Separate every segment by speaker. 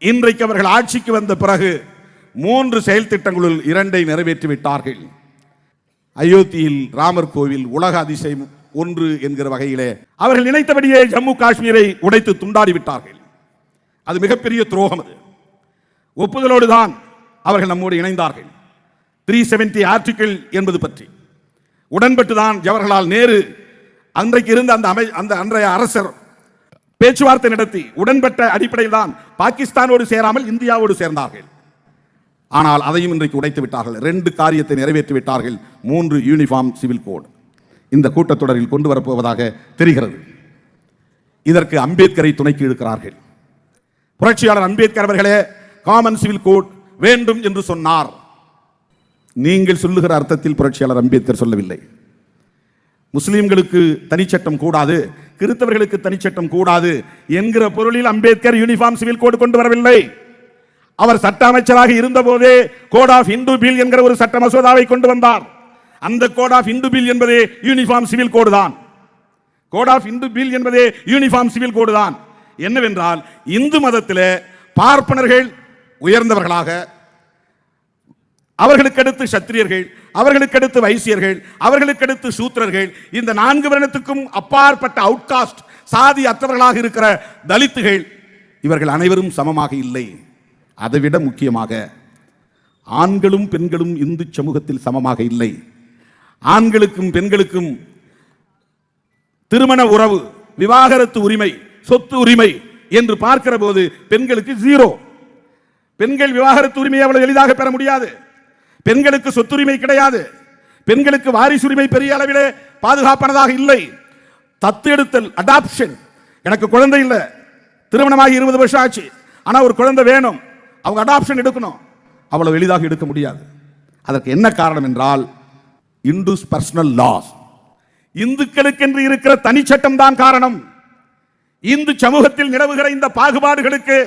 Speaker 1: இன்றைக்கு அவர்கள் ஆட்சிக்கு வந்த பிறகு 3 செயல் திட்டங்களுள் 2 நிறைவேற்றிவிட்டார்கள். அயோத்தியில் ராமர் கோவில் உலக அதிசயம் 1 என்கிற வகையிலே அவர்கள் நினைத்தபடியே ஜம்மு காஷ்மீரை உடைத்து துண்டாடி விட்டார்கள். அது மிகப்பெரிய துரோகம். அது ஒப்புதலோடு தான் அவர்கள் நம்மோடு இணைந்தார்கள். 370 ஆர்டிகிள் என்பது பற்றி உடன்பட்டுதான் ஜவஹர்லால் நேரு அன்றைக்கு இருந்த அந்த அன்றைய அரசர் பேச்சுவார்த்தை நடத்தி உடன்பட்ட அடிப்படையில் தான் பாகிஸ்தானோடு சேராமல் இந்தியாவோடு சேர்ந்தார்கள். ஆனால் அதையும் இன்றைக்கு உடைத்து விட்டார்கள். 2 காரியத்தை நிறைவேற்றி விட்டார்கள். 3 யூனிஃபார்ம் சிவில் கோட் இந்த கூட்டத்தொடரில் கொண்டு வரப்போவதாக தெரிகிறது. இதற்கு அம்பேத்கரை துணைக்கு இழுக்கிறார்கள். புரட்சியாளர் அம்பேத்கர் அவர்களே காமன் சிவில் கோட் வேண்டும் என்று சொன்னார். நீங்கள் சொல்லுகிற அர்த்தத்தில் புரட்சியாளர் அம்பேத்கர் சொல்லவில்லை. முஸ்லிம்களுக்கு தனிச்சட்டம் கூடாது, கிறிஸ்தவர்களுக்கு தனிச்சட்டம் கூடாது என்கிற பொருளில் அம்பேத்கர் யூனிஃபார்ம் சிவில் கோட் கொண்டு வரவில்லை. அவர் சட்ட அமைச்சராக இருந்த போதே கோட் ஆஃப் இந்து பில் என்கிற ஒரு சட்ட மசோதாவை கொண்டு வந்தார். அந்த கோட் ஆஃப் இந்து பில் என்பதே யூனிஃபார்ம் சிவில் கோடு தான். கோட் ஆஃப் இந்து பில் என்பதே யூனிஃபார்ம் சிவில் கோடு தான். என்னவென்றால் இந்து மதத்திலே பார்ப்பனர்கள் உயர்ந்தவர்களாக, அவர்களுக்கு அடுத்து சத்திரியர்கள், அவர்களுக்கு அடுத்து வைசியர்கள், அவர்களுக்கு அடுத்து சூத்திரர்கள், இந்த 4 வருடத்துக்கும் அப்பாற்பட்ட அவுட்காஸ்ட் சாதி அற்றவர்களாக இருக்கிற தலித்துகள், இவர்கள் அனைவரும் சமமாக இல்லை. அதைவிட முக்கியமாக ஆண்களும் பெண்களும் இந்து சமூகத்தில் சமமாக இல்லை. ஆண்களுக்கும் பெண்களுக்கும் திருமண உறவு, விவாகரத்து உரிமை, சொத்து உரிமை என்று பார்க்கிற போது பெண்களுக்கு 0. பெண்கள் விவாகரத்து உரிமையை அவ்வளவு எளிதாக பெற முடியாது. பெண்களுக்கு சொத்துரிமை கிடையாது. பெண்களுக்கு வாரிசுரிமை பெரிய அளவிலே பாதுகாப்பானதாக இல்லை. தத்து எடுத்தல், அடாப்ஷன், எனக்கு குழந்தை இல்லை, திருமணமாகி 20 வருஷம் ஆச்சு, ஆனால் ஒரு குழந்தை வேணும், அவங்க அடாப்ஷன் எடுக்கணும், அவ்வளவு எளிதாக எடுக்க முடியாது. அதற்கு என்ன காரணம் என்றால் இந்துஸ் பர்சனல் லாஸ், இந்துக்களுக்கு என்று இருக்கிற தனிச்சட்டம் தான் காரணம். இந்து சமூகத்தில் நிலவுகிற இந்த பாகுபாடுகளுக்கு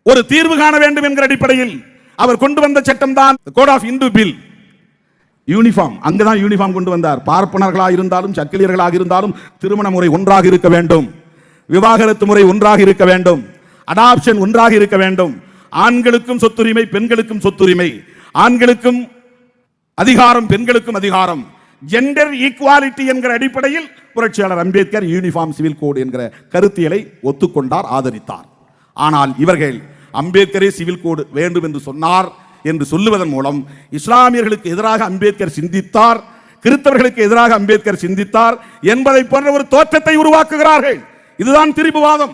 Speaker 1: ஒரு தீர்வு காண வேண்டும் என்கிற அடிப்படையில் அவர் கொண்டு வந்த சட்டம் தான் code of Hindu bill. Uniform, அங்கதான் யூனிஃபார்ம் கொண்டு வந்தார். பார்ப்பனர்களாக இருந்தாலும் சக்கிலியர்களாக இருந்தாலும் திருமண முறை ஒன்றாக இருக்க வேண்டும், விவாகரத்து முறை ஒன்றாக இருக்க வேண்டும், அடாப்ஷன் ஒன்றாக இருக்க வேண்டும். ஆண்களுக்கும் சொத்துரிமை, பெண்களுக்கும் சொத்துரிமை, ஆண்களுக்கும் அதிகாரம், பெண்களுக்கும் அதிகாரம், ஜெண்டர் ஈக்குவாலிட்டி என்கிற அடிப்படையில் புரட்சியாளர் அம்பேத்கர் யூனிஃபார்ம் சிவில் கோட் என்கிற கருத்தியலை ஒத்துக்கொண்டார், ஆதரித்தார். ஆனால் இவர்கள் அம்பேத்கரே சிவில் கோடு வேண்டும் என்று சொன்னார் என்று சொல்லுவதன் மூலம் இஸ்லாமியர்களுக்கு எதிராக அம்பேத்கர் சிந்தித்தார், கிறிஸ்தவர்களுக்கு எதிராக அம்பேத்கர் சிந்தித்தார் என்பதை போன்ற ஒரு தோற்றத்தை உருவாக்குகிறார்கள். இதுதான் திரிபுவாதம்.